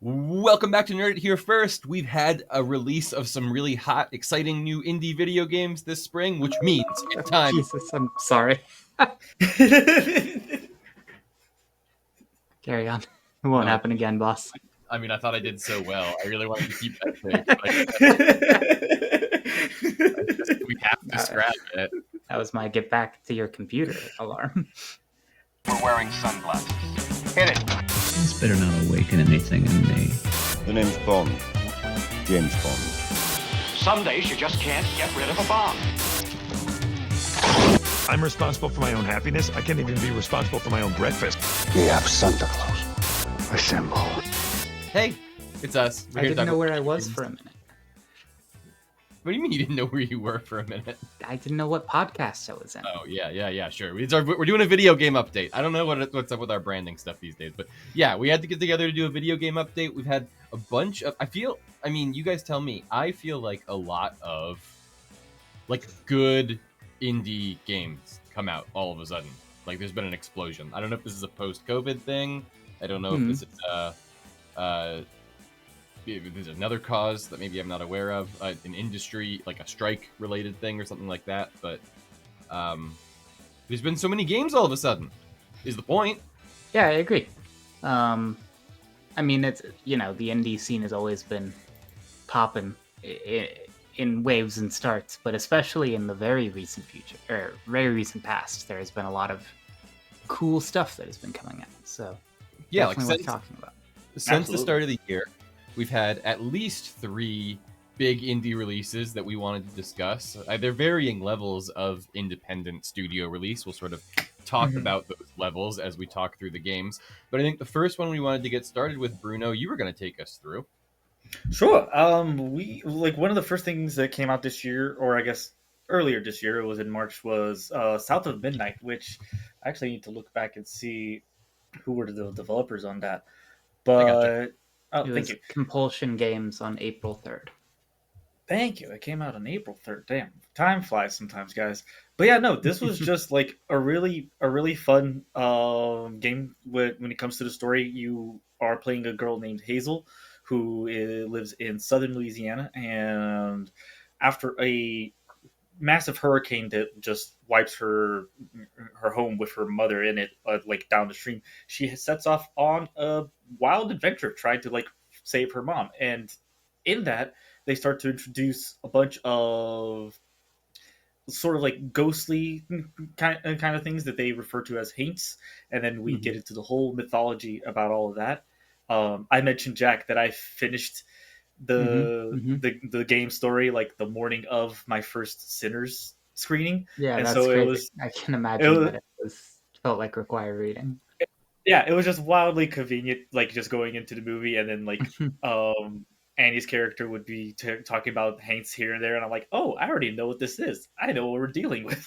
Welcome back to Nerd It Here First. We've had a release of some really hot, exciting new indie video games this spring, which means it's time. Jesus, I'm sorry. Carry on. It won't happen again, boss. I mean, I thought I did so well. I really wanted to keep that thing. We have to scrap it. That was my get back to your computer alarm. We're wearing sunglasses. Hit it. It's better not awaken anything in me. The name's Bond. James Bond. Some days you just can't get rid of a bomb. I'm responsible for my own happiness. I can't even be responsible for my own breakfast. We have Santa Claus. Assemble. Hey, it's us. I didn't know where I was for a minute. What do you mean you didn't know where you were for a minute? I didn't know what podcast I was in. Oh, yeah, sure. We're doing a video game update. I don't know what's up with our branding stuff these days, but yeah, we had to get together to do a video game update. We've had a bunch of, you guys tell me, I feel like a lot of, good indie games come out all of a sudden. Like, there's been an explosion. I don't know if this is a post-COVID thing. I don't know if this is, there's another cause that maybe I'm not aware of, an industry, like a strike-related thing or something like that, but there's been so many games all of a sudden, is the point. Yeah, I agree. I mean, it's, the indie scene has always been popping in waves and starts, but especially in the very recent past, there has been a lot of cool stuff that has been coming out, so yeah, definitely worth talking about. Since the start of the year, we've had at least 3 big indie releases that we wanted to discuss. They're varying levels of independent studio release. We'll sort of talk about those levels as we talk through the games. But I think the first one we wanted to get started with, Bruno, you were going to take us through. Sure. We one of the first things that came out this year, or I guess earlier this year, it was in March, was South of Midnight, which I actually need to look back and see who were the developers on that. But thank you. Compulsion Games on April 3rd. Thank you. It came out on April 3rd. Damn, time flies sometimes, guys. But yeah, no, this was just like a really fun game. When it comes to the story, you are playing a girl named Hazel who lives in southern Louisiana, and after a massive hurricane that just wipes her home with her mother in it, down the stream, she sets off on a wild adventure trying to save her mom. And in that, they start to introduce a bunch of sort of ghostly kind of things that they refer to as haints, and then we get into the whole mythology about all of that. I mentioned, Jack, that I finished the game story the morning of my first Sinners screening. Yeah, and that's so crazy. it was. I can imagine that it felt like required reading. Yeah, it was just wildly convenient, just going into the movie, and then Annie's character would be talking about haints here and there, and I'm like, oh, I already know what this is. I know what we're dealing with.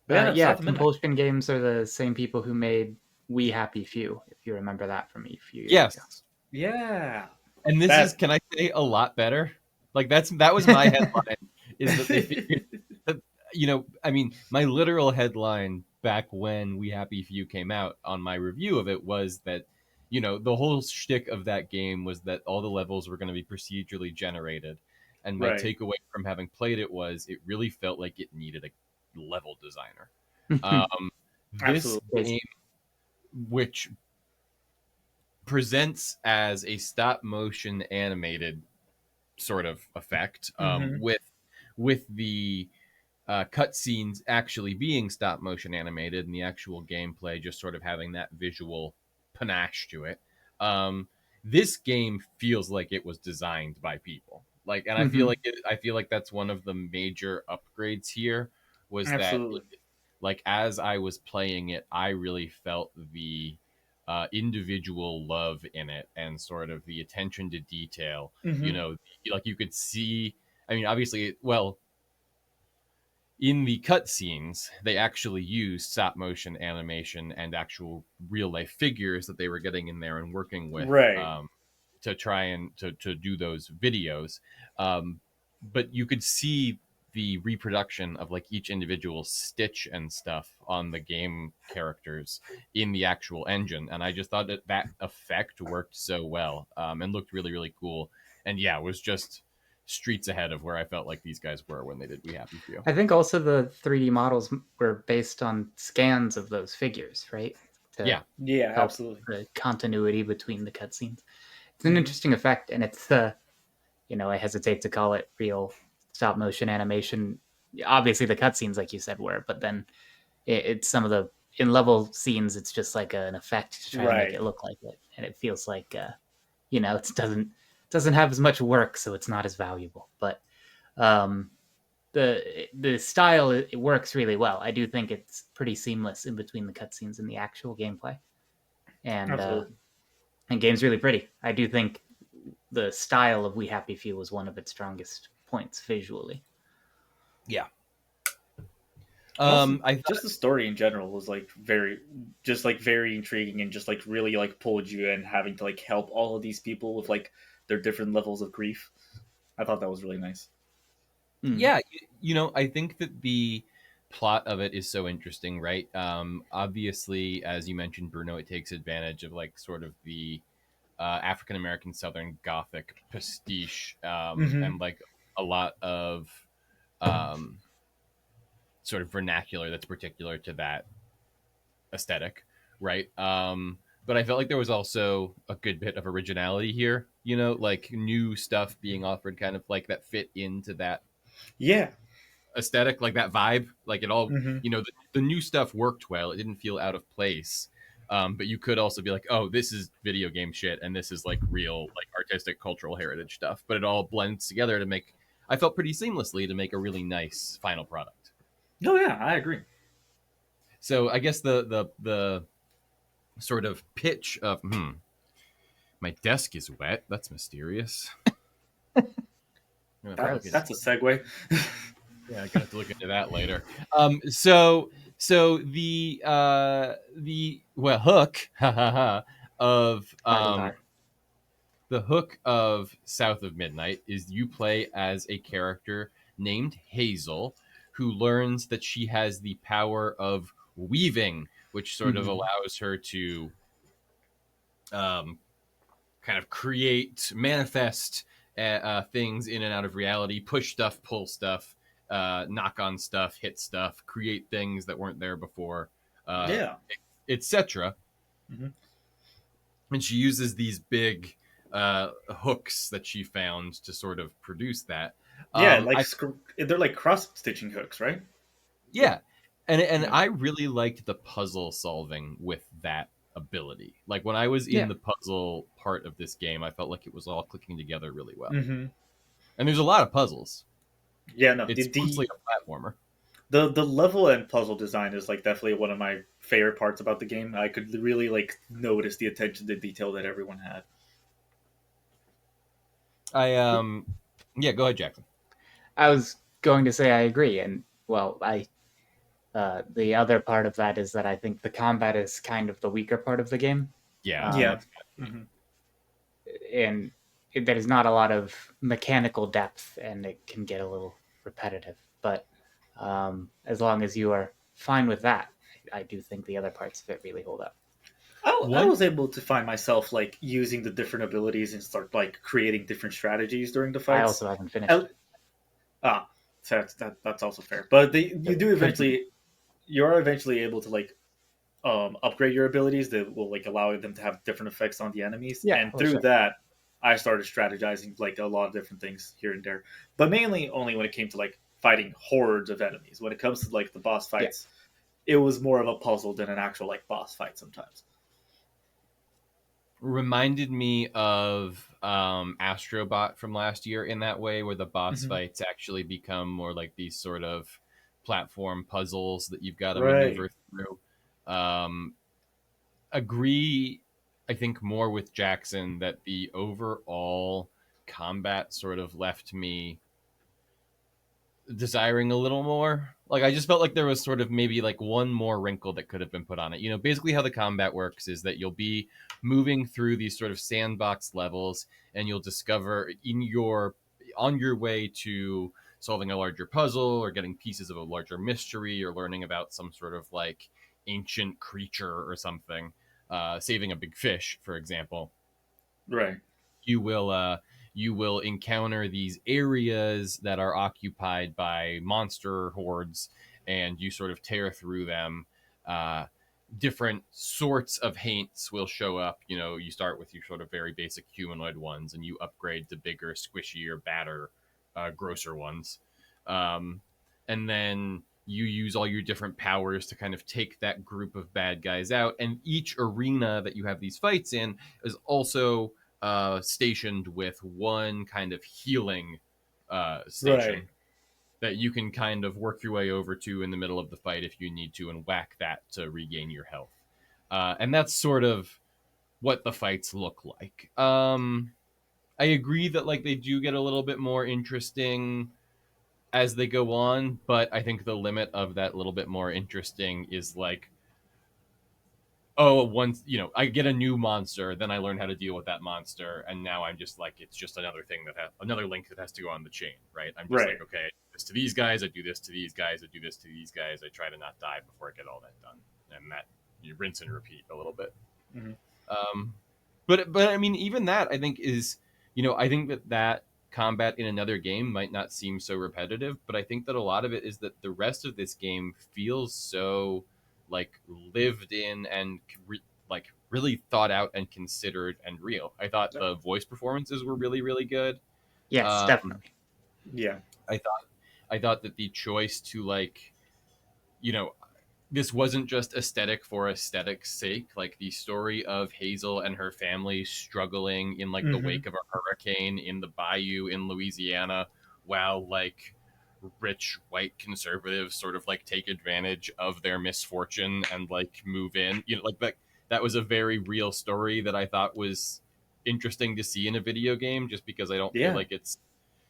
Compulsion Games are the same people who made We Happy Few, if you remember that from a few years ago. Yeah. And this is, can I say, a lot better? That was my headline, is that they figured that, my literal headline back when We Happy Few came out on my review of it was that, the whole shtick of that game was that all the levels were going to be procedurally generated. And my takeaway from having played it was it really felt like it needed a level designer. This game, which presents as a stop motion animated sort of effect, with the cutscenes actually being stop motion animated and the actual gameplay just sort of having that visual panache to it. This game feels like it was designed by people. And I feel like that's one of the major upgrades here was Absolutely. that as I was playing it, I really felt the individual love in it and sort of the attention to detail. You could see, obviously, in the cutscenes, they actually used stop motion animation and actual real life figures that they were getting in there and working with, to try and to do those videos. But you could see the reproduction of like each individual stitch and stuff on the game characters in the actual engine, and I just thought that that effect worked so well, and looked really really cool, and yeah, it was just streets ahead of where I felt like these guys were when they did We Happy Few. I think also the 3D models were based on scans of those figures, right? To Yeah. Yeah, help absolutely. the continuity between the cutscenes. It's an Mhm. interesting effect, and it's the, I hesitate to call it real stop motion animation. Obviously, the cutscenes, like you said, were, but then it's some of the in level scenes. It's just like an effect to try to make Right. it look like it, and it feels like, it doesn't have as much work, so it's not as valuable. But um, the style, it works really well. I do think it's pretty seamless in between the cutscenes and the actual gameplay, and Absolutely. game's really pretty. I do think the style of We Happy Few was one of its strongest points visually. Yeah. And also, I thought, just the story in general was like very intriguing and just like really like pulled you in, having to like help all of these people with like their different levels of grief. I thought that was really nice. yeah, I think that the plot of it is so interesting, right? Obviously, as you mentioned, Bruno, it takes advantage of like sort of the African American Southern Gothic pastiche, Hmm. and like a lot of um, sort of vernacular that's particular to that aesthetic, right? But I felt like there was also a good bit of originality here, like new stuff being offered, kind of like that fit into that Yeah. aesthetic, like that vibe. Like it all, Hmm. the new stuff worked well. It didn't feel out of place. But you could also be like, oh, this is video game shit, and this is like real, like artistic, cultural heritage stuff. But it all blends together to make. I felt pretty seamlessly to make a really nice final product. Oh yeah, I agree. So I guess the sort of pitch of my desk is wet. That's mysterious. I'm gonna have to look Gross. into That's a segue. Yeah, I got to look into that later. So the hook of Party hard. the hook of South of Midnight is you play as a character named Hazel, who learns that she has the power of weaving, which sort of Mhm. allows her to um, kind of create, manifest things in and out of reality, push stuff, pull stuff, knock on stuff, hit stuff, create things that weren't there before, uh, Yeah. etc. Hmm. And she uses these big hooks that she found to sort of produce that. Yeah, like I they're like cross stitching hooks, right? Yeah, and Yeah. I really liked the puzzle solving with that ability. Like when I was in Yeah. the puzzle part of this game, I felt like it was all clicking together really well. Hmm. And there's a lot of puzzles. Yeah, no, It's mostly a platformer. the level and puzzle design is like definitely one of my favorite parts about the game. I could really like notice the attention to detail that everyone had. I Yeah, go ahead, Jackson. I was going to say I agree, and well, the other part of that is that I think the combat is kind of the weaker part of the game. Yeah, Um, Yeah. that's Hmm. and there's not a lot of mechanical depth, and it can get a little repetitive. But as long as you are fine with that, I do think the other parts of it really hold up. I one. was able to find myself like using the different abilities and start like creating different strategies during the I fights. also haven't finished Uh, it. so that's also fair. But you do Could be. eventually you are eventually able to like upgrade your abilities that will like allow them to have different effects on the enemies. Yeah, And well, through sure. that, I started strategizing like a lot of different things here and there. But mainly only when it came to like fighting hordes of enemies. When it comes to like the boss Yeah. fights, it was more of a puzzle than an actual like boss fight sometimes. Reminded me of Astrobot from last year in that way, where the boss Hmm. fights actually become more like these sort of platform puzzles that you've got to Right. maneuver through. Um, Agree, I think, more with Jackson that the overall combat sort of left me desiring a little more. Like I just felt like there was sort of maybe like one more wrinkle that could have been put on it. Basically how the combat works is that you'll be moving through these sort of sandbox levels, and you'll discover in your on your way to solving a larger puzzle or getting pieces of a larger mystery or learning about some sort of like ancient creature or something, saving a big fish, for example, Right. you will encounter these areas that are occupied by monster hordes, and you sort of tear through them. Uh, Different sorts of haints will show up. You know, you start with your sort of very basic humanoid ones, and you upgrade to bigger, squishier, badder, grosser ones. And then you use all your different powers to kind of take that group of bad guys out. And each arena that you have these fights in is also stationed with one kind of healing station Right. that you can kind of work your way over to in the middle of the fight if you need to, and whack that to regain your health. And that's sort of what the fights look like. I agree that like they do get a little bit more interesting as they go on, but I think the limit of that little bit more interesting is like, oh, once I get a new monster, then I learn how to deal with that monster, and now I'm just like, it's just another thing another link that has to go on the chain, right? I'm just Right. like, okay, I do this to these guys, I do this to these guys, I do this to these guys, I try to not die before I get all that done, and that you rinse and repeat a little bit. Mhm. But I mean, even that I think is, I think that combat in another game might not seem so repetitive, but I think that a lot of it is that the rest of this game feels so like lived in and like really thought out and considered and real. I thought the voice performances were really, really good. Yes, Um, definitely. Yeah. I thought that the choice to like, you know, this wasn't just aesthetic for aesthetic's sake. Like the story of Hazel and her family struggling in like the Mhm. wake of a hurricane in the bayou in Louisiana, while like rich white conservatives sort of like take advantage of their misfortune and like move in. Like that was a very real story that I thought was interesting to see in a video game, just because I don't feel Yeah. like it's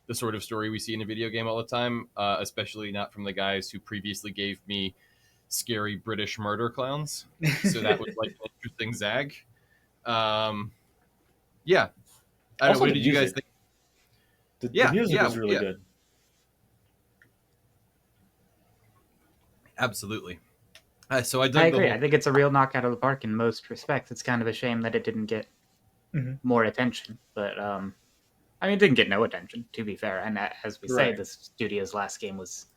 the sort of story we see in a video game all the time, especially not from the guys who previously gave me scary British murder clowns. So that was like an interesting zag. Um, yeah, I don't know. Also, What the did you guys music. think? The Yeah, music yeah, was really yeah, good. absolutely. So I I dug the agree. whole I thing. think it's a real knockout of the park in most respects. It's kind of a shame that it didn't get Mhm. more attention, but I mean, it didn't get no attention, to be fair. And as we say, Right. the studio's last game was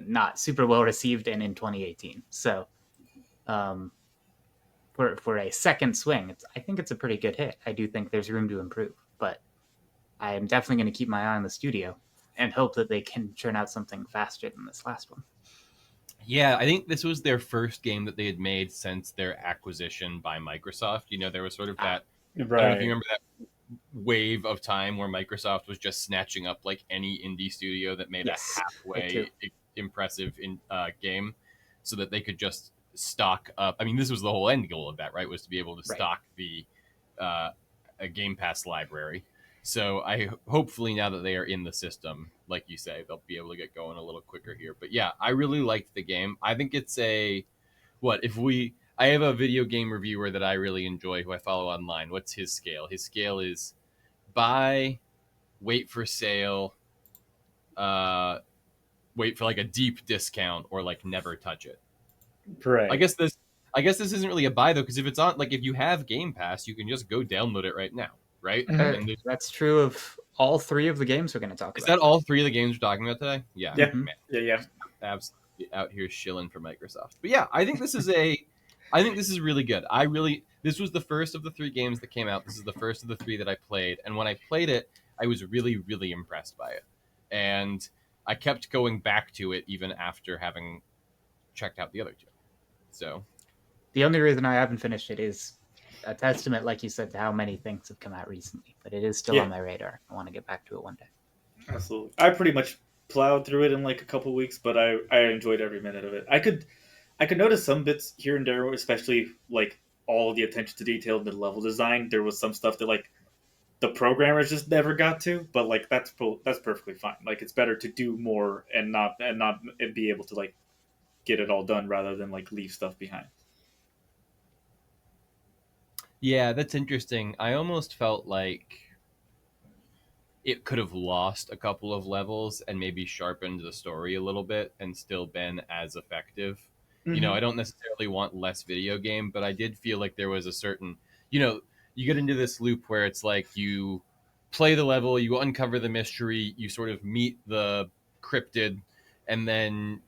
not super well received, and in 2018. So, um, for a second swing, I think it's a pretty good hit. I do think there's room to improve, but I am definitely going to keep my eye on the studio and hope that they can churn out something faster than this last one. Yeah, I think this was their first game that they had made since their acquisition by Microsoft. There was sort of Ah, that. I don't know if you Right. remember that wave of time where Microsoft was just snatching up like any indie studio that made a yes, I do. halfway impressive game, so that they could just stock up. I mean, this was the whole end goal of that, right? Was to be able to Right. stock the a Game Pass library. So hopefully now that they are in the system, like you say, they'll be able to get going a little quicker here. But yeah, I really liked the game. I think it's a what if we I have a video game reviewer that I really enjoy who I follow online. What's his scale? His scale is buy, wait for sale, uh, wait for like a deep discount, or like never touch it. I Right. guess this I guess this isn't really a buy though, because if it's on like if you have Game Pass, you can just go download it right now, right? Mhm. And That's true of all three of the games we're going to talk is about that today. all three of the games we're talking about today? Yeah, Yeah. Mhm. man, Yeah. Yeah. absolutely out here shilling for Microsoft. But yeah, I think this is really good. This was the first of the three games that came out. This is the first of the three that I played, and when I played it, I was really, really impressed by it, and I kept going back to it even after having checked out the other two. So The only reason I haven't finished it is a testament, like you said, to how many things have come out recently. But it is still Yeah. on my radar. I want to get back to it one day. Absolutely. I pretty much plowed through it in like a couple weeks, but I enjoyed every minute of it. I could notice some bits here and there, especially like all the attention to detail in the level design. There was some stuff that like the programmers just never got to, but like that's perfectly fine. Like it's better to do more and be able to like get it all done rather than like leave stuff behind. yeah, that's interesting. I almost felt like it could have lost a couple of levels and maybe sharpened the story a little bit and still been as effective. Mm-hmm. I don't necessarily want less video game, but I did feel like there was a certain, you know, you get into this loop where it's like you play the level, you uncover the mystery, you sort of meet the cryptid, and then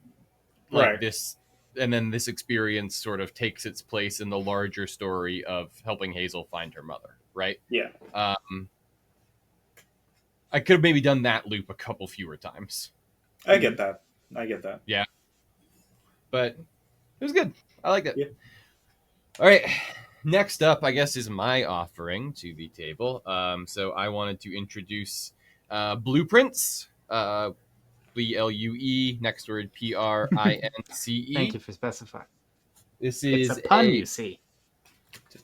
like Right. this and then this experience sort of takes its place in the larger story of helping Hazel find her mother, right? Yeah. I could have maybe done that loop a couple fewer times. I get that. I get that. Yeah, but it was good. I liked it. Yeah. All right. Next up, I guess, is my offering to the table. So I wanted to introduce Blueprints. BLUE, next word PRINCE. Thank you for specifying. This It's is a pun, you see.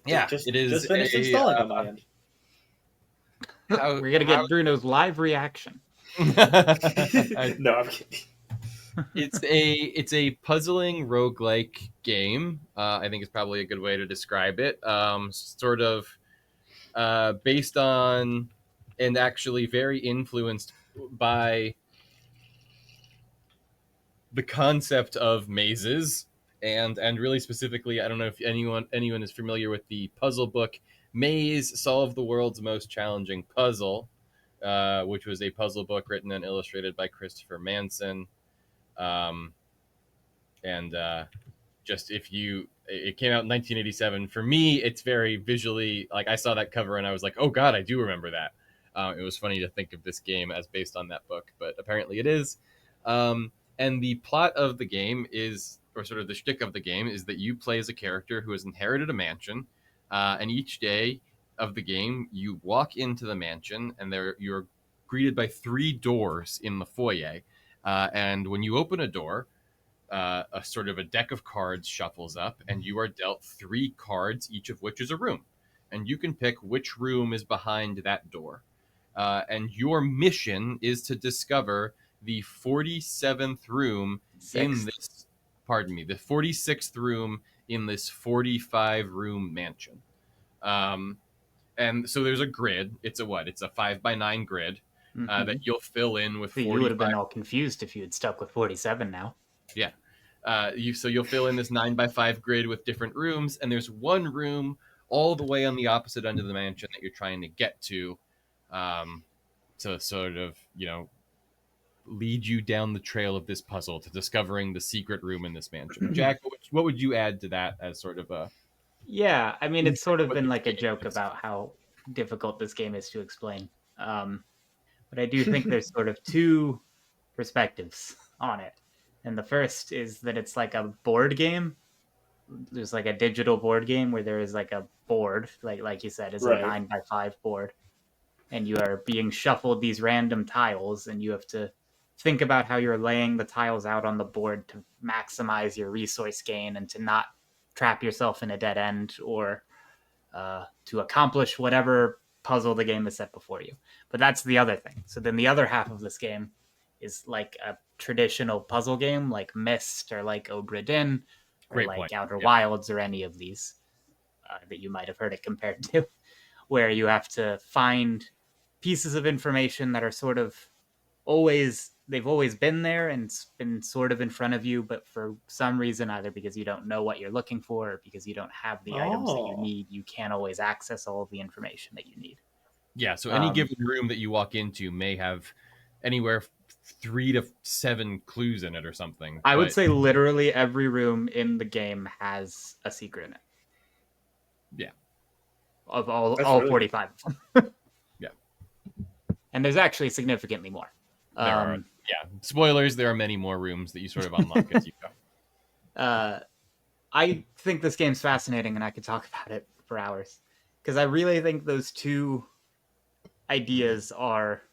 it is just finished a, installing on my end. We're gonna get Bruno's live reaction. No, I'm kidding. it's a puzzling roguelike game. I think is probably a good way to describe it. Sort of based on and actually very influenced by the concept of mazes and really specifically, I don't know if anyone is familiar with the puzzle book Maze: Solve the World's Most Challenging Puzzle, which was a puzzle book written and illustrated by Christopher Manson. Um, and just if you it came out in 1987. For me, it's very visually like I saw that cover and I was like, oh god, I do remember that. It was funny to think of this game as based on that book, but apparently it is. And the plot of the game is, or sort of the shtick of the game, is that you play as a character who has inherited a mansion, and each day of the game you walk into the mansion, and you're greeted by 3 doors in the foyer. And when you open a door, a sort of a deck of cards shuffles up, and you are dealt 3 cards, each of which is a room. And you can pick which room is behind that door. And your mission is to discover the 47th room in this, pardon me, the 46th room in this 45-room mansion. And so there's a grid. It's a 5x9 grid that you'll fill in with 45. You would have been all confused if you had stuck with 47 now. Yeah. You'll fill in this 9x5 grid with different rooms, and there's one room all the way on the opposite end of the mansion that you're trying to get to sort of, lead you down the trail of this puzzle to discovering the secret room in this mansion. Jack, what would you add to that as sort of a... Yeah, I mean, it's sort of been like a joke about how difficult this game is to explain. But I do think there's sort of 2 perspectives on it. And the first is that it's like a board game. There's like a digital board game where there is like a board, like you said, is a 9x5 board. And you are being shuffled these random tiles, and you have to think about how you're laying the tiles out on the board to maximize your resource gain and to not trap yourself in a dead end, or to accomplish whatever puzzle the game has set before you. But that's the other thing. So then the other half of this game is like a traditional puzzle game, like Myst or like Obra Dinn, or Great like point. Outer Wilds, or any of these that you might have heard it compared to, where you have to find pieces of information that are sort of they've always been there and been sort of in front of you, but for some reason, either because you don't know what you're looking for or because you don't have the items that you need, you can't always access all of the information that you need. Yeah, so any given room that you walk into may have anywhere 3 to 7 clues in it or something. I would say literally every room in the game has a secret in it. Yeah. Of all really 45 of them. Yeah. And there's actually significantly more. There are, spoilers, there are many more rooms that you sort of unlock as you go. I think this game's fascinating, and I could talk about it for hours, because I really think those 2 ideas are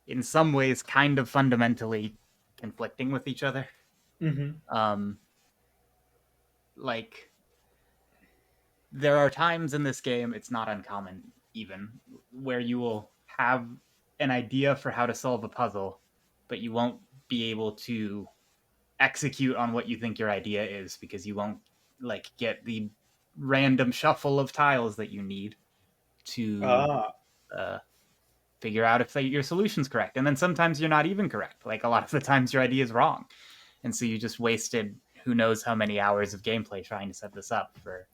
in some ways kind of fundamentally conflicting with each other. Mm-hmm. Like, there are times in this game, it's not uncommon even, where you will have an idea for how to solve a puzzle, but you won't be able to execute on what you think your idea is because you won't like get the random shuffle of tiles that you need to figure out if your solution's correct. And then sometimes you're not even correct. Like a lot of the times your idea is wrong. And so you just wasted who knows how many hours of gameplay trying to set this up for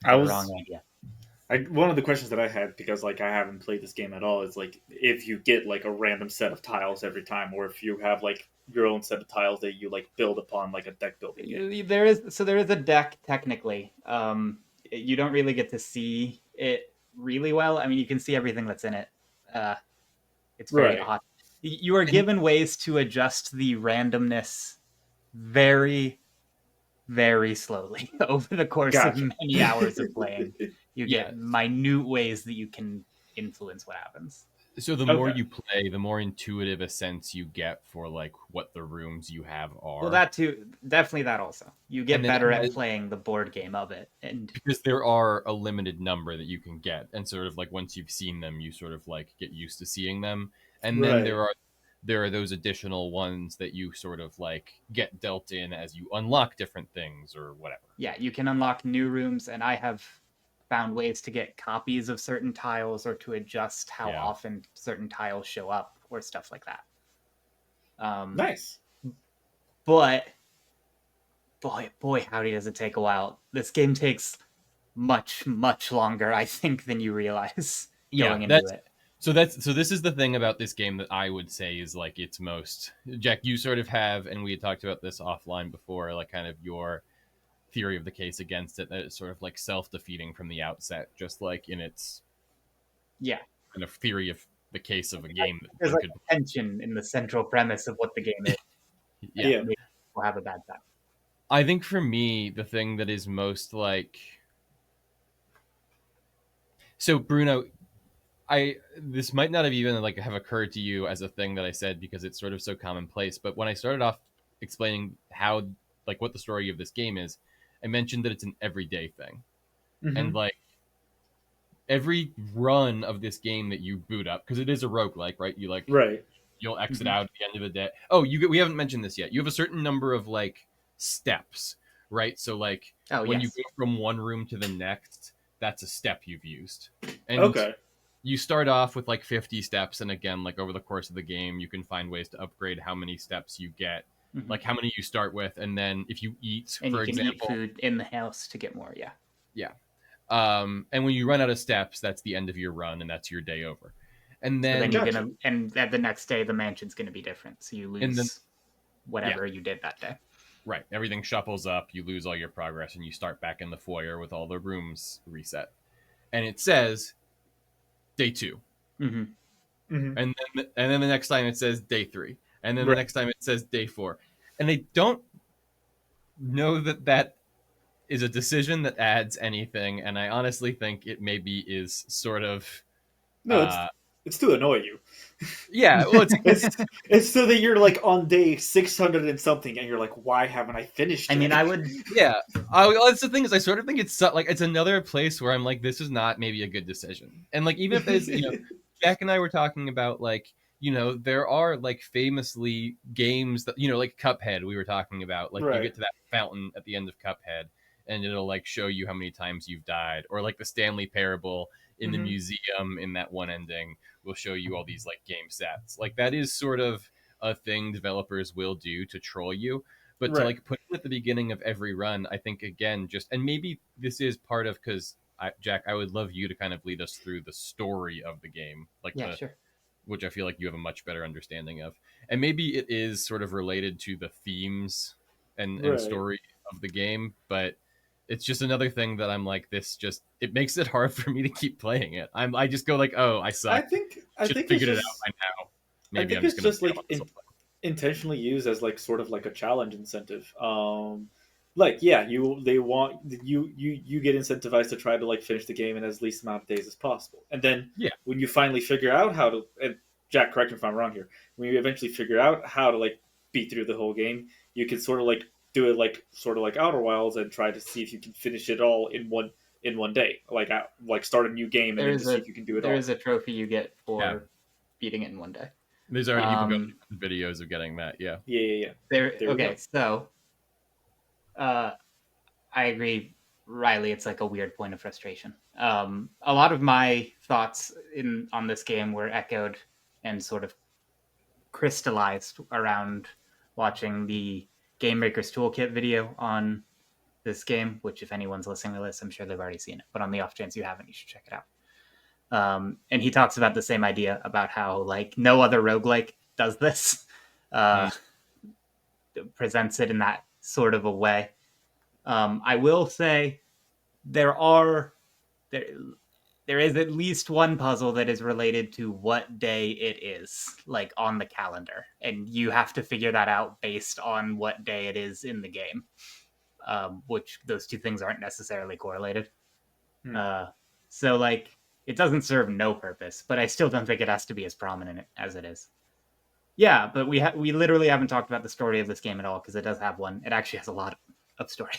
I the was wrong idea. one of the questions that I had, because like I haven't played this game at all, is like if you get like a random set of tiles every time, or if you have like your own set of tiles that you like build upon, like a deck building game. There is a deck technically. You don't really get to see it really well. I mean, you can see everything that's in it. It's very Right. odd. You are given ways to adjust the randomness very, very slowly over the course of Gotcha. many hours of playing. You Yeah. get minute ways that you can influence what happens. So the more Okay. you play, the more intuitive a sense you get for like what the rooms you have are. Well, that too, definitely that also. You get And then better as- at playing the board game of it, and because there are a limited number that you can get, and sort of like once you've seen them, you sort of like get used to seeing them, and then Right. there are those additional ones that you sort of like get dealt in as you unlock different things or whatever. yeah, you can unlock new rooms, and I have found ways to get copies of certain tiles or to adjust how Yeah. often certain tiles show up or stuff like that. Nice. But boy, howdy does it take a while. This game takes much longer, I think, than you realize going into it. So this is the thing about this game that I would say is like its most, Jack, you sort of have, and we had talked about this offline before, like kind of your theory of the case against it, that it's sort of like self-defeating from the outset, just like in its kind of theory of the case of a game that There's one like tension in the central premise of what the game is. Yeah. We'll have a bad time. I think for me, the thing that is most like, so Bruno, this might not have even like have occurred to you as a thing that I said because it's sort of so commonplace, but when I started off explaining how like what the story of this game is, I mentioned that it's an everyday thing. And like every run of this game that you boot up, because it is a roguelike, right? You like Right. you'll exit out at the end of the day. Oh, we haven't mentioned this yet. You have a certain number of like steps, right? So like when you go from one room to the next, that's a step you've used. And Okay. you start off with like 50 steps, and again, like over the course of the game, you can find ways to upgrade how many steps you get, like how many you start with, and then if you eat, And for you can example, eat food in the house to get more. Yeah. And when you run out of steps, that's the end of your run, and that's your day over. And So then, then you're gonna, and at the next day, the mansion's gonna be different. So you And lose then- whatever you did that day. right, everything shuffles up, you lose all your progress, and you start back in the foyer with all the rooms reset. And it says day 2. Mm-hmm. And then the next time it says day 3, and then the next time it says day 4, and they don't know that is a decision that adds anything, and I honestly think it maybe is sort of No, it's to annoy you. yeah. Well, It's so that you're like on day 600 and something, and you're like, why haven't I finished? I mean, yet? I would. yeah. That's the thing is, I sort of think it's like it's another place where I'm like, this is not maybe a good decision, and like even if there's Jack and I were talking about like there are like famously games that like Cuphead we were talking about, like you get to that fountain at the end of Cuphead and it'll like show you how many times you've died, or like the Stanley Parable in the museum in that one ending will show you all these like game stats. Like that is sort of a thing developers will do to troll you, but to like put it at the beginning of every run, I think again and maybe this is part of because Jack, I would love you to kind of lead us through the story of the game, like Sure. which I feel like you have a much better understanding of, and maybe it is sort of related to the themes and story of the game, but it's just another thing that I'm like, it makes it hard for me to keep playing it. I just go like, oh, I suck. I think Figured it out by now. Maybe I think I'm it's just like something. intentionally used as like sort of like a challenge incentive. Like they want you get incentivized to try to like finish the game in as least amount of days as possible, and then when you finally figure out how to, and Jack, correct me if I'm wrong here, when you eventually figure out how to like beat through the whole game, you can sort of like do it like sort of like Outer Wilds and try to see if you can finish it all in one day, like start a new game and then see if you can do it all. There is a trophy you get for beating it in one day. There's already people going videos of getting that. Yeah. Yeah. Okay, so I agree Riley, it's like a weird point of frustration. A lot of my thoughts on this game were echoed and sort of crystallized around watching the Game Maker's Toolkit video on this game, which if anyone's listening to this, I'm sure they've already seen it, but on the off chance you haven't, you should check it out. And he talks about the same idea about how like no other roguelike does this, presents it in that sort of a way. I will say there is at least one puzzle that is related to what day it is, like on the calendar, and you have to figure that out based on what day it is in the game. Which those two things aren't necessarily correlated. So like it doesn't serve no purpose, but I still don't think it has to be as prominent as it is. Yeah, but we literally haven't talked about the story of this game at all because it does have one. It actually has a lot of story.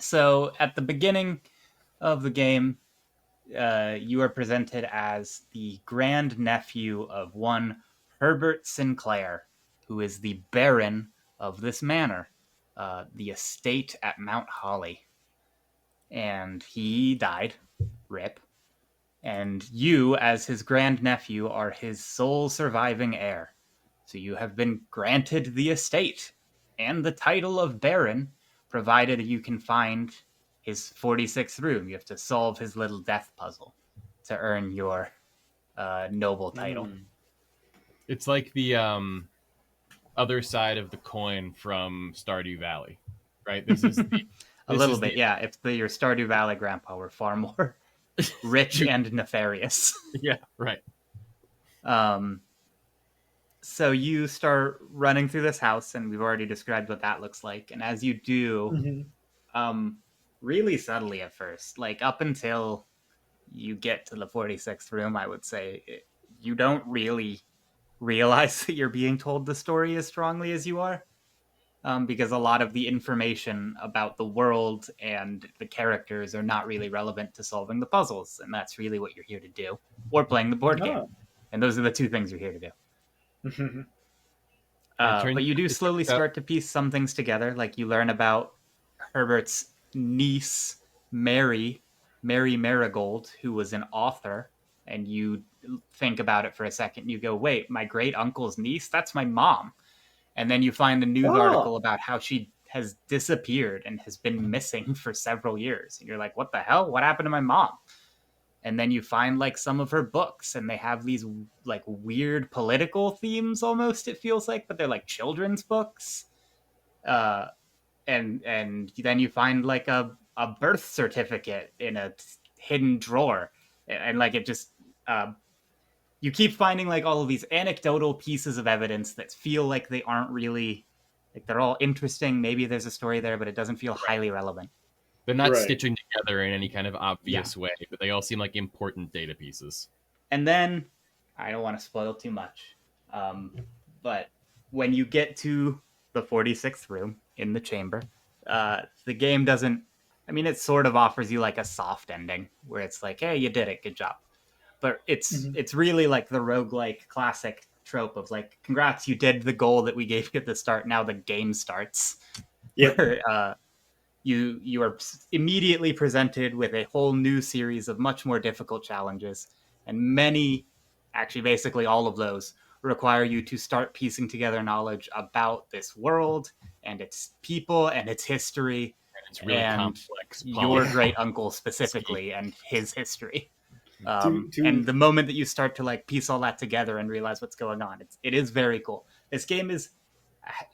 So at the beginning of the game, you are presented as the grand nephew of one Herbert Sinclair, who is the Baron of this manor, the estate at Mount Holly. And he died, rip. And you, as his grandnephew, are his sole surviving heir. So you have been granted the estate and the title of Baron, provided you can find his 46th room. You have to solve his little death puzzle to earn your noble title. It's like the other side of the coin from Stardew Valley, right? This is a little bit, yeah. If your Stardew Valley grandpa were far more rich and nefarious. Yeah, right. So you start running through this house, and we've already described what that looks like. And as you do, really subtly at first, like up until you get to the 46th room, I would say, you don't really realize that you're being told the story as strongly as you are. Because a lot of the information about the world and the characters are not really relevant to solving the puzzles, and that's really what you're here to do, or playing the board game. And those are the two things you're here to do. But you do slowly start to piece some things together, like you learn about Herbert's niece, Mary Marigold, who was an author, and you think about it for a second, you go, wait, my great uncle's niece? That's my mom. And then you find a news article about how she has disappeared and has been missing for several years. And you're like, what the hell? What happened to my mom? And then you find like some of her books, and they have these like weird political themes almost, it feels like, but they're like children's books. And then you find like a birth certificate in a hidden drawer. And like it just... you keep finding like all of these anecdotal pieces of evidence that feel like they aren't really, like they're all interesting. Maybe there's a story there, but it doesn't feel highly relevant. They're not stitching together in any kind of obvious way, but they all seem like important data pieces. And then, I don't want to spoil too much, but when you get to the 46th room in the chamber, the game doesn't... I mean, it sort of offers you like a soft ending where it's like, hey, you did it, good job. But it's really like the roguelike classic trope of like, congrats, you did the goal that we gave you at the start. Now the game starts. Yeah. You are immediately presented with a whole new series of much more difficult challenges, and many, actually basically all of those, require you to start piecing together knowledge about this world and its people and its history, and it's really complex. Your great uncle specifically and his history. And the moment that you start to like piece all that together and realize what's going on, it is very cool. This game is,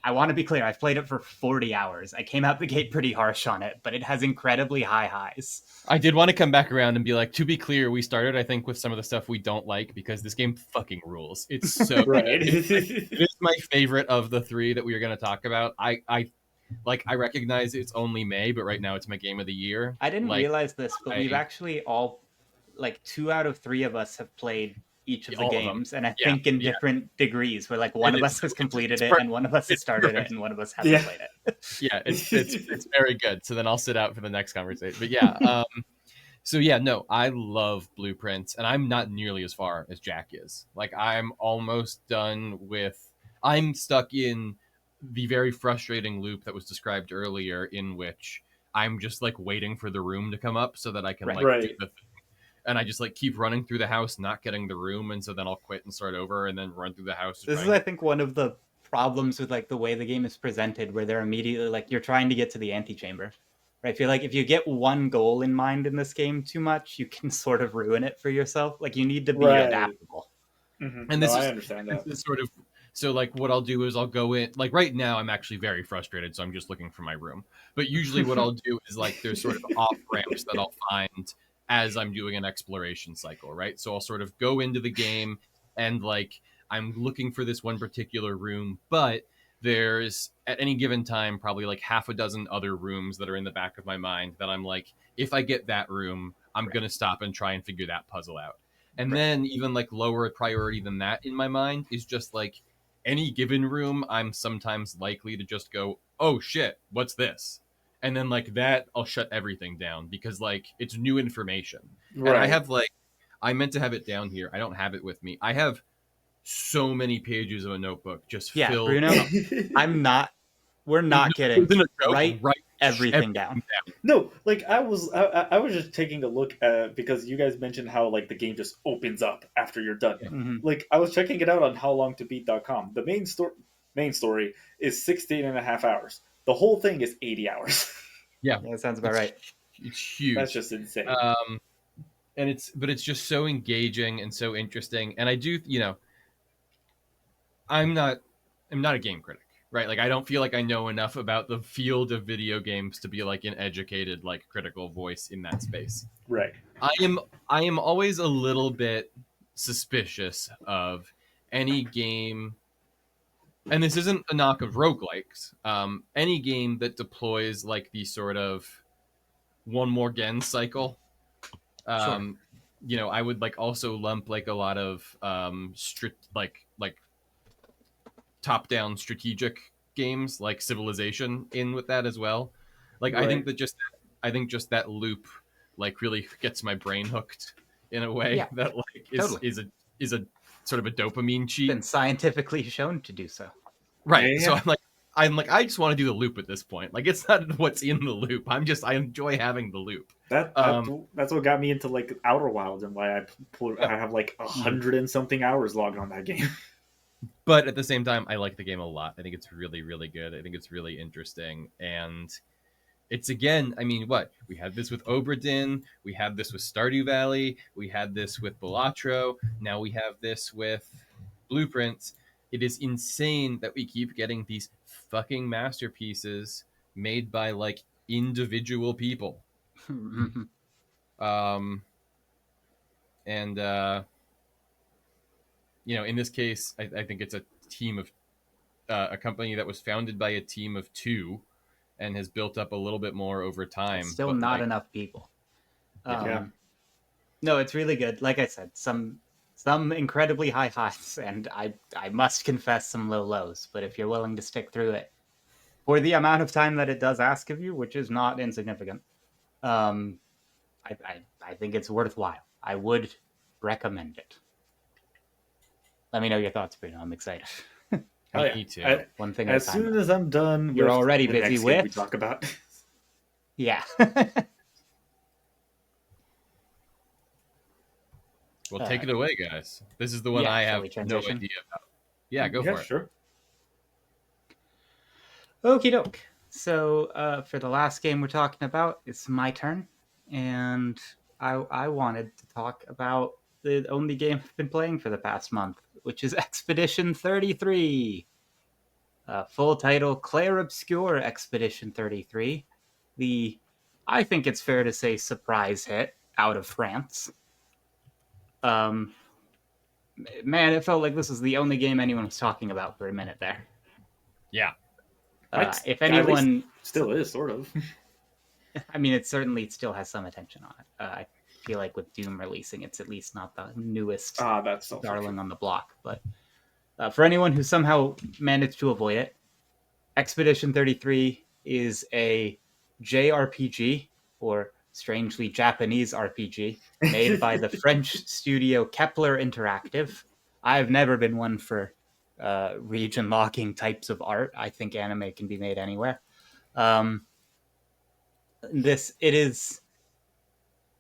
I want to be clear, I've played it for 40 hours. I came out the gate pretty harsh on it, but it has incredibly high highs. I did want to come back around and be like, to be clear, we started, I think, with some of the stuff we don't like, because this game fucking rules. It's so good. It is my favorite of the three that we are going to talk about. I recognize it's only May, but right now it's my game of the year. I didn't realize this, but we've actually all, like 2 out of 3 of us have played each of the games, and I think in different degrees, where like one of us has completed it and one of us has started it and one of us hasn't played it. Yeah, it's very good. So then I'll sit out for the next conversation. But yeah, so yeah, no, I love Blueprints, and I'm not nearly as far as Jack is. Like I'm almost done with... I'm stuck in the very frustrating loop that was described earlier, in which I'm just like waiting for the room to come up so that I can Right. like do Right. the thing. And I just like keep running through the house, not getting the room, and so then I'll quit and start over, and then run through the house. This is, I think, one of the problems with like the way the game is presented, where they're immediately like you're trying to get to the antechamber. Right? I feel like if you get one goal in mind in this game too much, you can sort of ruin it for yourself. Like you need to be Right. adaptable. Mhm. And No, this I is understand that. this is sort of so like what I'll do is I'll go in like right now I'm actually very frustrated, so I'm just looking for my room. But usually what I'll do is like there's sort of off ramps that I'll find as I'm doing an exploration cycle, right? So I'll sort of go into the game and like I'm looking for this one particular room, but there's at any given time probably like half a dozen other rooms that are in the back of my mind that I'm like, if I get that room, I'm gonna stop and try and figure that puzzle out. And then even like lower priority than that in my mind is just like any given room, I'm sometimes likely to just go, oh shit, what's this? And then like that, I'll shut everything down because like it's new information. And I Right. have like, I meant to have it down here. I don't have it with me. I have so many pages of a notebook just Yeah, filled. Bruno, we're not kidding. There's no joke. Write Write everything down. No, like I was just taking a look at because you guys mentioned how like the game just opens up after you're done. Mhm. Like I was checking it out on howlongtobeat.com. The main story is 16.5 hours. The whole thing is 80 hours. Yeah, Yeah, that sounds about right. it's huge. That's just insane. And it's just so engaging and so interesting. And I do, I'm not a game critic, right? Like I don't feel like I know enough about the field of video games to be like an educated, like critical voice in that space. Right. I am always a little bit suspicious of any game, and this isn't a knock of roguelikes, any game that deploys like the sort of one more again cycle. I would like also lump like a lot of like top down strategic games like Civilization in with that as well. Like Right. I think just that loop like really gets my brain hooked in a way that like is a sort of a dopamine cheat. Been scientifically shown to do so. Right. Yeah. So I'm like I just want to do the loop at this point. Like it's not what's in the loop. I enjoy having the loop. That's what got me into like Outer Wilds and why I have like 100 and something hours logged on that game. But at the same time, I like the game a lot. I think it's really, really good. I think it's really interesting. And it's again, I mean, what? We had this with Obra Dinn. We had this with Stardew Valley. We had this with Balatro. Now we have this with Blueprints. It is insane that we keep getting these fucking masterpieces made by like individual people. And in this case, I think it's a team of a company that was founded by a team of two and has built up a little bit more over time. Still but, not like, enough people. Yeah. No, it's really good. Like I said, some incredibly high highs, and I must confess some low lows. But if you're willing to stick through it for the amount of time that it does ask of you, which is not insignificant, I think it's worthwhile. I would recommend it. Let me know your thoughts, Bruno. I'm excited. Oh, yeah. Me too. One thing at a As time. soon as I'm done, You're with already the busy next game with- we talk about. Yeah. Well, take it away, guys. This is the one yeah, I shall have we no transition? idea about. Yeah, go Yeah, for it. sure. Okie doke. So for the last game we're talking about, it's my turn, and I wanted to talk about the only game I've been playing for the past month, which is Expedition 33. Full title: Clair Obscure Expedition 33. I think it's fair to say, surprise hit out of France. Man, it felt like this was the only game anyone was talking about for a minute there. Yeah. If At least anyone still is sort of. I mean, it certainly still has some attention on it. I feel like with Doom releasing, it's at least not the newest That's so darling on the block. But for anyone who somehow managed to avoid it, Expedition 33 is a JRPG, or strangely Japanese RPG, made by the French studio Kepler Interactive. I've never been one for region locking types of art. I think anime can be made anywhere. it is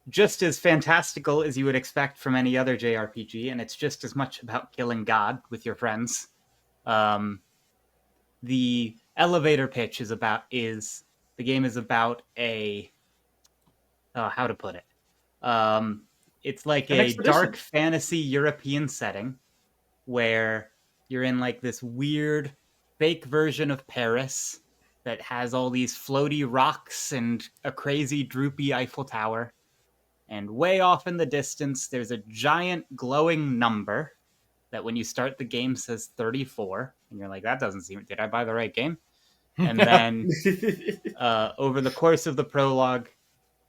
just as fantastical as you would expect from any other JRPG, and it's just as much about killing God with your friends. The elevator pitch is the game is about a how to put it. It's like An a dark expedition. fantasy European setting where you're in like this weird fake version of Paris that has all these floaty rocks and a crazy droopy Eiffel Tower. And way off in the distance, there's a giant glowing number that when you start the game says 34. And you're like, that doesn't seem, did I buy the right game? And then over the course of the prologue,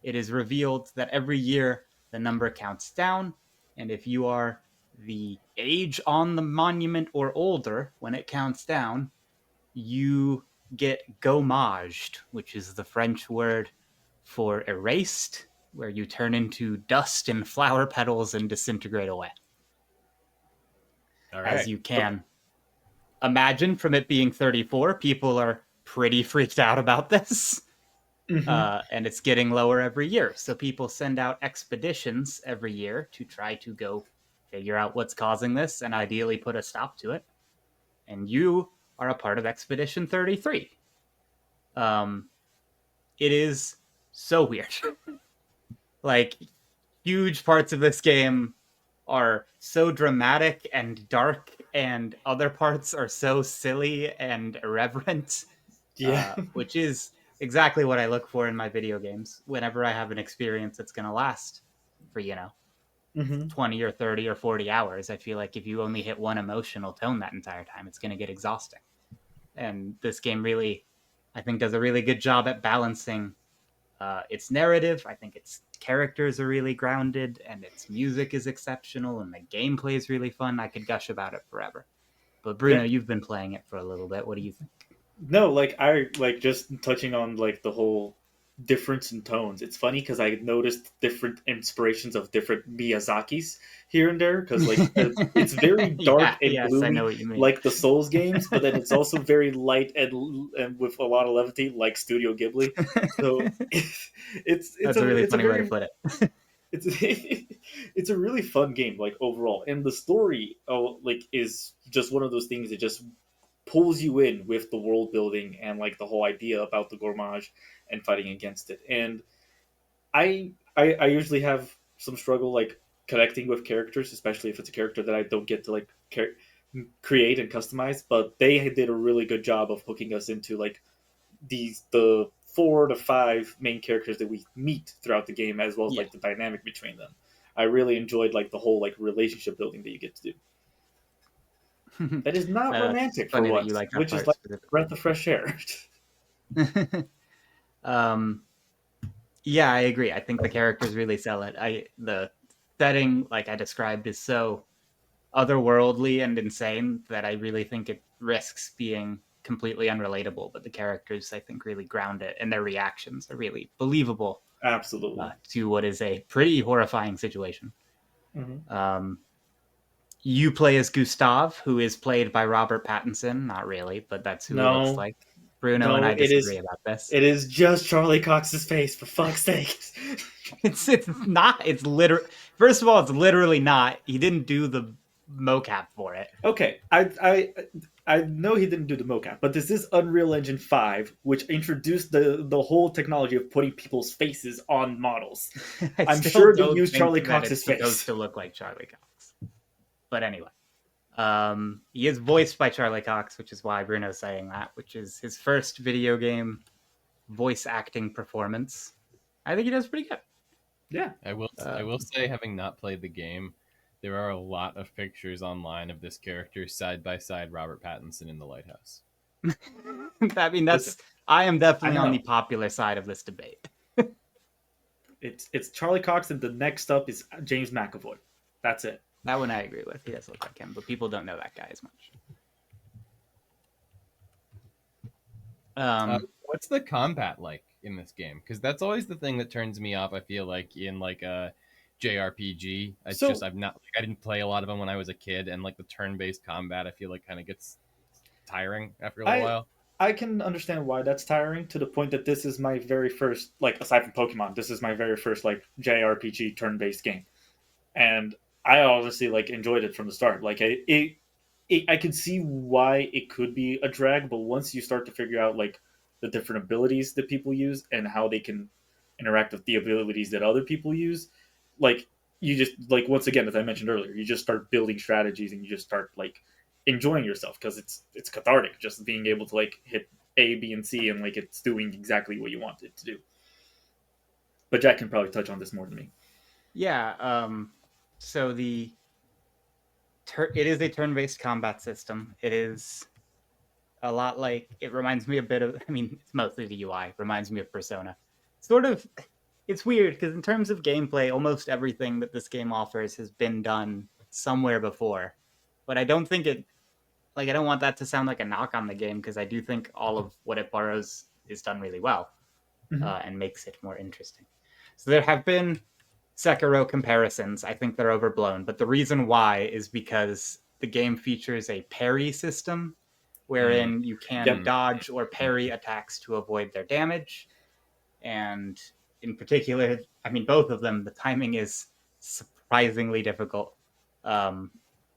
it is revealed that every year the number counts down. And if you are the age on the monument or older when it counts down, you get gommaged, which is the French word for erased, where you turn into dust and flower petals and disintegrate away. All As right. you can imagine from it being 34, people are pretty freaked out about this. And it's getting lower every year. So people send out expeditions every year to try to go figure out what's causing this and ideally put a stop to it. And you are a part of Expedition 33. It is so weird. Like, huge parts of this game are so dramatic and dark, and other parts are so silly and irreverent. Yeah. Which is exactly what I look for in my video games. Whenever I have an experience that's going to last for, 20 or 30 or 40 hours, I feel like if you only hit one emotional tone that entire time, it's going to get exhausting. And this game really, I think, does a really good job at balancing its narrative. I think its characters are really grounded, and its music is exceptional, and the gameplay is really fun. I could gush about it forever. But Bruno, you've been playing it for a little bit. What do you think? No, like I like just touching on like the whole difference in tones. It's funny because I noticed different inspirations of different Miyazakis here and there because like it's very dark and Yes, I know gloomy what you mean. like the Souls games, but then it's also very light and with a lot of levity like Studio Ghibli. So That's a really funny way to put it. it's it's a really fun game like overall, and the story like is just one of those things that just pulls you in with the world building and like the whole idea about the gourmage and fighting against it. And I usually have some struggle like connecting with characters, especially if it's a character that I don't get to like create and customize. But they did a really good job of hooking us into like the 4 to 5 main characters that we meet throughout the game, as well as like the dynamic between them. I really enjoyed like the whole like relationship building that you get to do. That is not romantic for once, which is like a breath of fresh air. Yeah, I agree. I think the characters really sell it. The setting, like I described, is so otherworldly and insane that I really think it risks being completely unrelatable. But the characters, I think, really ground it, and their reactions are really believable. Absolutely. To what is a pretty horrifying situation. You play as Gustav, who is played by Robert Pattinson. Not really, but that's who he looks like. Bruno and I disagree about this. It is just Charlie Cox's face, for fuck's sake. It's not. It's literally. First of all, it's literally not. He didn't do the mocap for it. Okay, I know he didn't do the mocap, but this is Unreal Engine 5, which introduced the whole technology of putting people's faces on models. I'm sure they used Charlie Cox's face. Supposed to look like Charlie Cox. But anyway, he is voiced by Charlie Cox, which is why Bruno's saying that, which is his first video game voice acting performance. I think he does pretty good. Yeah. I will say, having not played the game, there are a lot of pictures online of this character side by side Robert Pattinson in the lighthouse. I mean, I am definitely on the popular side of this debate. It's Charlie Cox, and the next up is James McAvoy. That's it. That one I agree with. He does look like him, but people don't know that guy as much. What's the combat like in this game? Because that's always the thing that turns me off. I feel like in like a JRPG, I didn't play a lot of them when I was a kid, and like the turn-based combat, I feel like kind of gets tiring after a while. I can understand why that's tiring to the point that this is my very first, like, aside from Pokemon, this is my very first, like, JRPG turn-based game. And I obviously, like, enjoyed it from the start. Like, I could see why it could be a drag, but once you start to figure out, like, the different abilities that people use and how they can interact with the abilities that other people use, like, you just, like, once again, as I mentioned earlier, you just start building strategies and you just start, like, enjoying yourself because it's cathartic just being able to, like, hit A, B, and C and, like, it's doing exactly what you want it to do. But Jack can probably touch on this more than me. Yeah. So it is a turn-based combat system. It is a lot like, it reminds me a bit of, I mean, it's mostly the UI, reminds me of Persona. Sort of, it's weird because in terms of gameplay, almost everything that this game offers has been done somewhere before. But I don't think it, like, I don't want that to sound like a knock on the game because I do think all of what it borrows is done really well and makes it more interesting. So there have been Sekiro comparisons. I think they're overblown, but the reason why is because the game features a parry system wherein you can Yep. dodge or parry attacks to avoid their damage. And in particular, I mean, both of them, the timing is surprisingly difficult.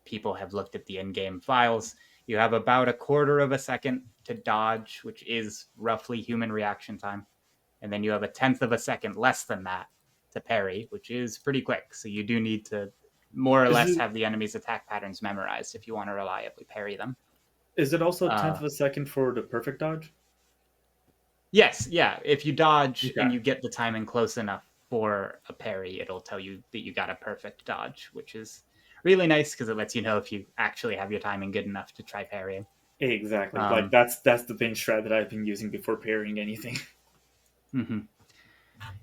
People have looked at the in-game files. You have about a quarter of a second to dodge, which is roughly human reaction time. And then you have a tenth of a second less than that to parry, which is pretty quick. So you do need to more or less have the enemy's attack patterns memorized if you want to reliably parry them. Is it also a tenth of a second for the perfect dodge? Yes, yeah. If you dodge Okay. and you get the timing close enough for a parry, it'll tell you that you got a perfect dodge, which is really nice because it lets you know if you actually have your timing good enough to try parrying. Exactly. Like that's the main strat that I've been using before parrying anything. Mm-hmm.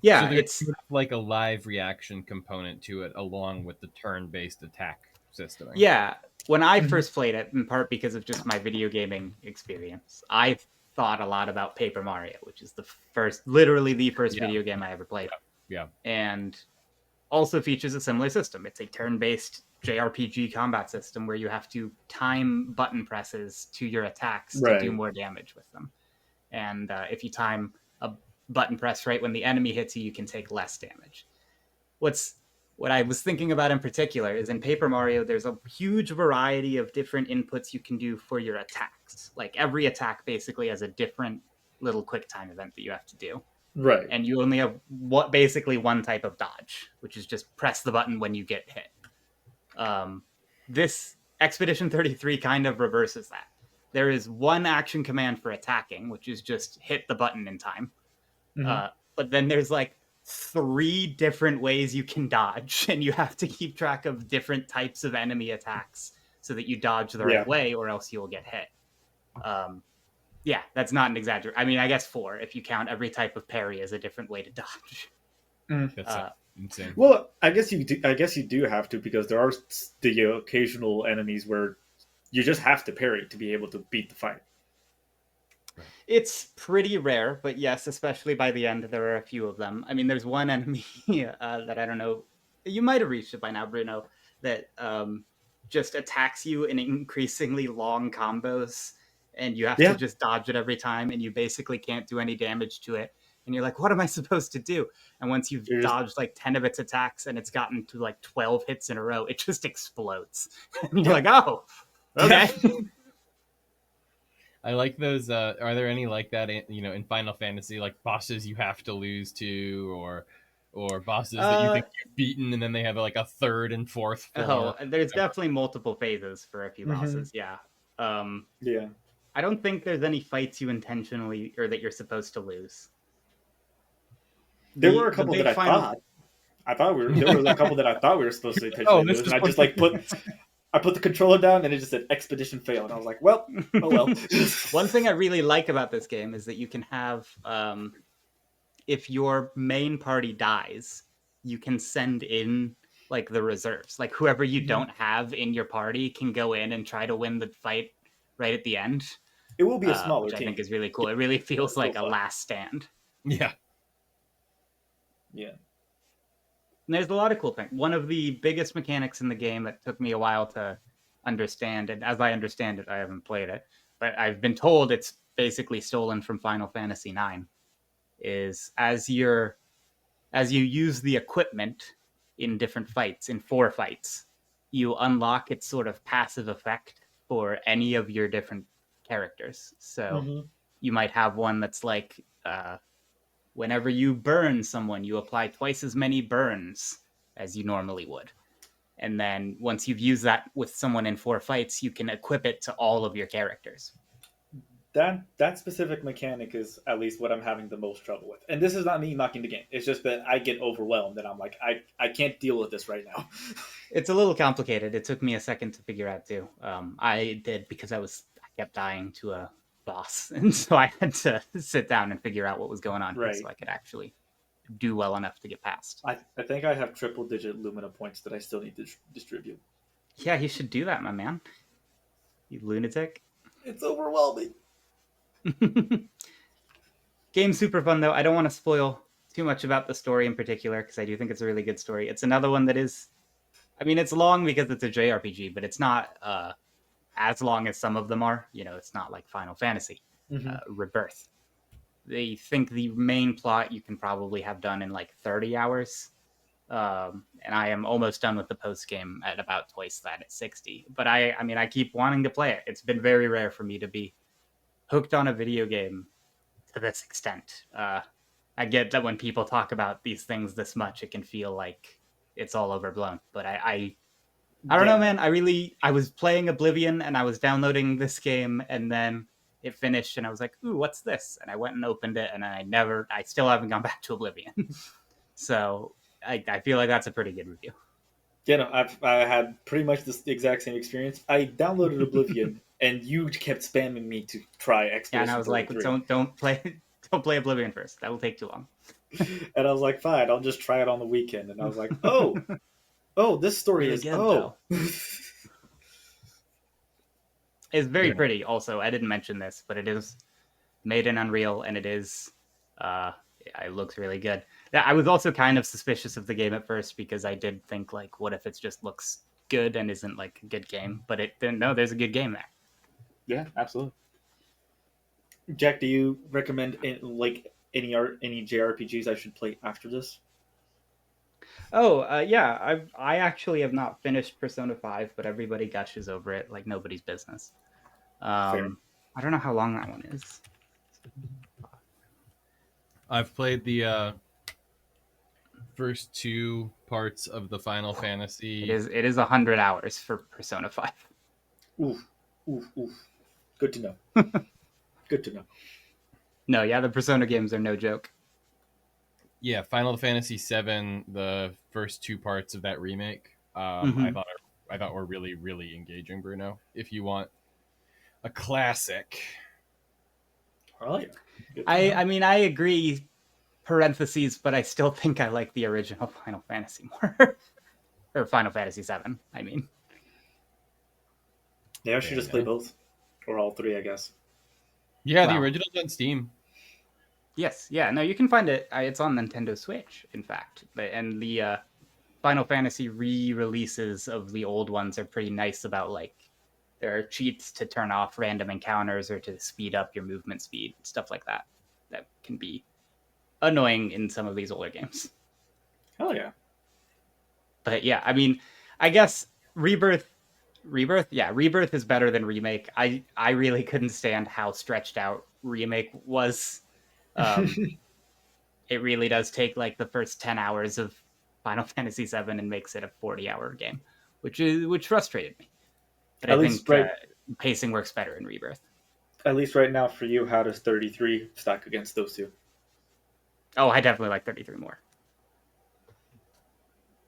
Yeah, so there's it's like a live reaction component to it along with the turn-based attack system. yeah. When I first played it, in part because of just my video gaming experience, I thought a lot about Paper Mario, which is literally the first video game I ever played. Yeah. And also features a similar system. It's a turn-based JRPG combat system where you have to time button presses to your attacks to do more damage with them. And if you time a button press right when the enemy hits you, you can take less damage. What I was thinking about in particular is in Paper Mario, there's a huge variety of different inputs you can do for your attacks. Like every attack basically has a different little quick time event that you have to do. Right. And you only have basically one type of dodge, which is just press the button when you get hit. This Expedition 33 kind of reverses that. There is one action command for attacking, which is just hit the button in time. But then there's like 3 different ways you can dodge, and you have to keep track of different types of enemy attacks so that you dodge the right way, or else you'll get hit. Yeah, that's not an exaggeration. I mean, I guess 4 if you count every type of parry as a different way to dodge. That's insane. Well, I guess you do have to, because there are the occasional enemies where you just have to parry to be able to beat the fight. It's pretty rare, but yes, especially by the end, there are a few of them. I mean, there's one enemy that I don't know. You might have reached it by now, Bruno, that just attacks you in increasingly long combos, and you have to just dodge it every time, and you basically can't do any damage to it. And you're like, what am I supposed to do? And once you've dodged like 10 of its attacks and it's gotten to like 12 hits in a row, it just explodes. And you're like, oh, okay. I like those. Are there any like that? In Final Fantasy, like bosses you have to lose to, or bosses that you think you've beaten, and then they have like a third and fourth floor. Oh, there's definitely multiple phases for a few bosses. Yeah. I don't think there's any fights you intentionally or that you're supposed to lose. There were a couple that I thought. There were a couple that I thought we were supposed to intentionally lose, and I just like put the controller down and it just said expedition fail, and I was like, well, oh well. One thing I really like about this game is that you can have, if your main party dies, you can send in like the reserves. Like whoever you don't have in your party can go in and try to win the fight right at the end. It will be a smaller which team. I think is really cool. It really feels like a last stand. Yeah. Yeah. And there's a lot of cool things. One of the biggest mechanics in the game that took me a while to understand, and as I understand it, I haven't played it, but I've been told it's basically stolen from Final Fantasy IX, is as you use the equipment in different fights, in 4 fights, you unlock its sort of passive effect for any of your different characters. So you might have one that's like, whenever you burn someone, you apply twice as many burns as you normally would. And then once you've used that with someone in 4 fights, you can equip it to all of your characters. That specific mechanic is at least what I'm having the most trouble with. And this is not me knocking the game. It's just that I get overwhelmed and I'm like, I can't deal with this right now. It's a little complicated. It took me a second to figure out too. I did because I kept dying to a boss, and so I had to sit down and figure out what was going on here so I could actually do well enough to get past. I think I have triple-digit Lumina points that I still need to distribute. Yeah, you should do that, my man. You lunatic. It's overwhelming. Game's super fun, though. I don't want to spoil too much about the story in particular, because I do think it's a really good story. It's another one that is... I mean, it's long because it's a JRPG, but it's not as long as some of them are. You know, it's not like Final Fantasy Rebirth. They think the main plot you can probably have done in like 30 hours. And I am almost done with the post game at about twice that at 60. But I mean, I keep wanting to play it. It's been very rare for me to be hooked on a video game to this extent. I get that when people talk about these things this much, it can feel like it's all overblown. But I don't know, man. I was playing Oblivion and I was downloading this game, and then it finished and I was like, ooh, what's this? And I went and opened it, and I still haven't gone back to Oblivion. So I feel like that's a pretty good review. Yeah, no, I had pretty much the exact same experience. I downloaded Oblivion, and you kept spamming me to try Expedition. Yeah, and I was like, 33. don't play Oblivion first. That will take too long. And I was like, fine, I'll just try it on the weekend. And I was like, oh, this story Really is good, It's very pretty. Also, I didn't mention this, but it is made in Unreal, and it is it looks really good. I was also kind of suspicious of the game at first because I did think, like, what if it just looks good and isn't like a good game? But no, there's a good game there. Yeah, absolutely. Jack, do you recommend any JRPGs I should play after this? Oh, yeah. I actually have not finished Persona 5, but everybody gushes over it like nobody's business. I don't know how long that one is. I've played the first 2 parts of the Final Fantasy. It is 100 hours for Persona 5. Oof. Good to know. Good to know. No, yeah, the Persona games are no joke. Yeah, Final Fantasy VII, the first 2 parts of that remake, I thought were really, really engaging, Bruno. If you want a classic. Oh, yeah. I mean, I agree, parentheses, but I still think I like the original Final Fantasy more. Or Final Fantasy VII, I mean. Yeah, I should just play both. Or all 3, I guess. Yeah, the original's on Steam. Yes, yeah. No, you can find it. It's on Nintendo Switch, in fact. And the Final Fantasy re-releases of the old ones are pretty nice about, like, there are cheats to turn off random encounters or to speed up your movement speed, stuff like that. That can be annoying in some of these older games. Hell yeah. But yeah, I mean, I guess Rebirth, yeah, Rebirth is better than Remake. I really couldn't stand how stretched out Remake was. It really does take like the first 10 hours of Final Fantasy VII and makes it a 40-hour game, which frustrated me. But I think pacing works better in Rebirth. At least right now for you, how does 33 stack against those 2? Oh, I definitely like 33 more.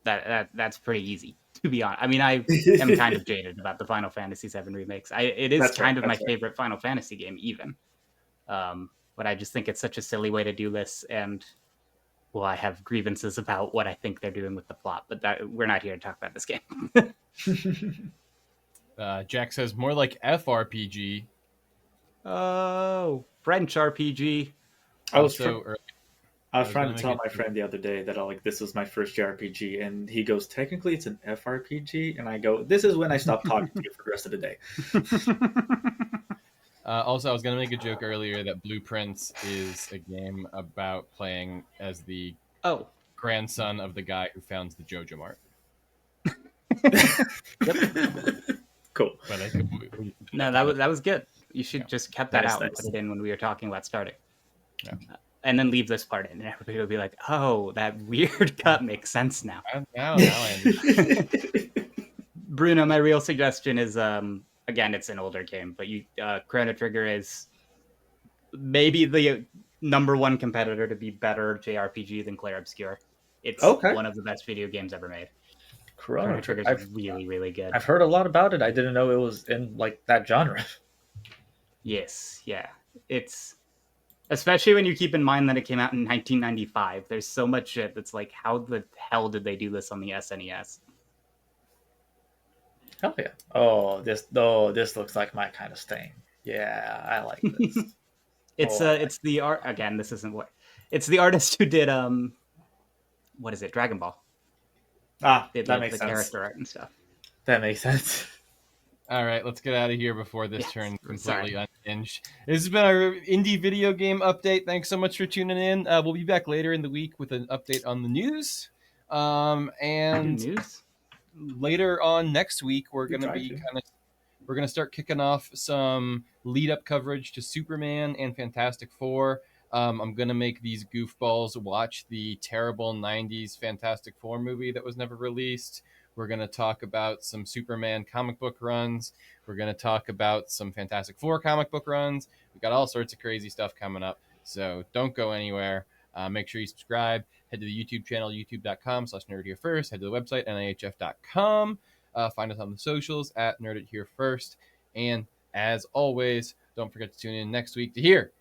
That's pretty easy, to be honest. I mean, I am kind of jaded about the Final Fantasy VII remakes. It is my favorite Final Fantasy game, even. But I just think it's such a silly way to do this, and well, I have grievances about what I think they're doing with the plot, but we're not here to talk about this game. Jack says more like FRPG. Oh, French RPG. I was trying to tell my friend the other day that this was my first JRPG, and he goes, technically it's an FRPG, and I go, this is when I stop talking to you for the rest of the day. Also, I was going to make a joke earlier that Blueprints is a game about playing as the Oh, grandson of the guy who founds the JoJo Mart. Cool. But I completely no, that was good. You should Yeah. just cut that Nice, out and nice. put it in when we were talking about starting. Yeah. And then leave this part in, and everybody will be like, "Oh, that weird cut makes sense now." now I understand. Bruno, my real suggestion is again, it's an older game, but Chrono Trigger is maybe the number one competitor to be better JRPG than Clair Obscur. It's Okay. one of the best video games ever made. Chrono Trigger. Trigger's really, really good. I've heard a lot about it. I didn't know it was in like that genre. Yes, yeah. It's especially when you keep in mind that it came out in 1995. There's so much shit that's like, how the hell did they do this on the SNES? Hell yeah. This looks like my kind of stain. Yeah, I like this. It's the art again. This isn't what it's the artist who did what is it? Dragon Ball. Did that like, makes the sense. character art and stuff. That makes sense. All right, let's get out of here before this Yes, turns sorry. completely unhinged. This has been our indie video game update. Thanks so much for tuning in. We'll be back later in the week with an update on the news. And News. later on next week, we're You going to tried be to. we're going to start kicking off some lead up coverage to Superman and Fantastic Four. I'm going to make these goofballs watch the terrible 90s Fantastic Four movie that was never released. We're going to talk about some Superman comic book runs. We're going to talk about some Fantastic Four comic book runs. We got all sorts of crazy stuff coming up. So don't go anywhere. Make sure you subscribe. Head to the YouTube channel, youtube.com/nerdhearefirst. Head to the website, nihf.com. Find us on the socials at Nerd It Here First. And as always, don't forget to tune in next week to hear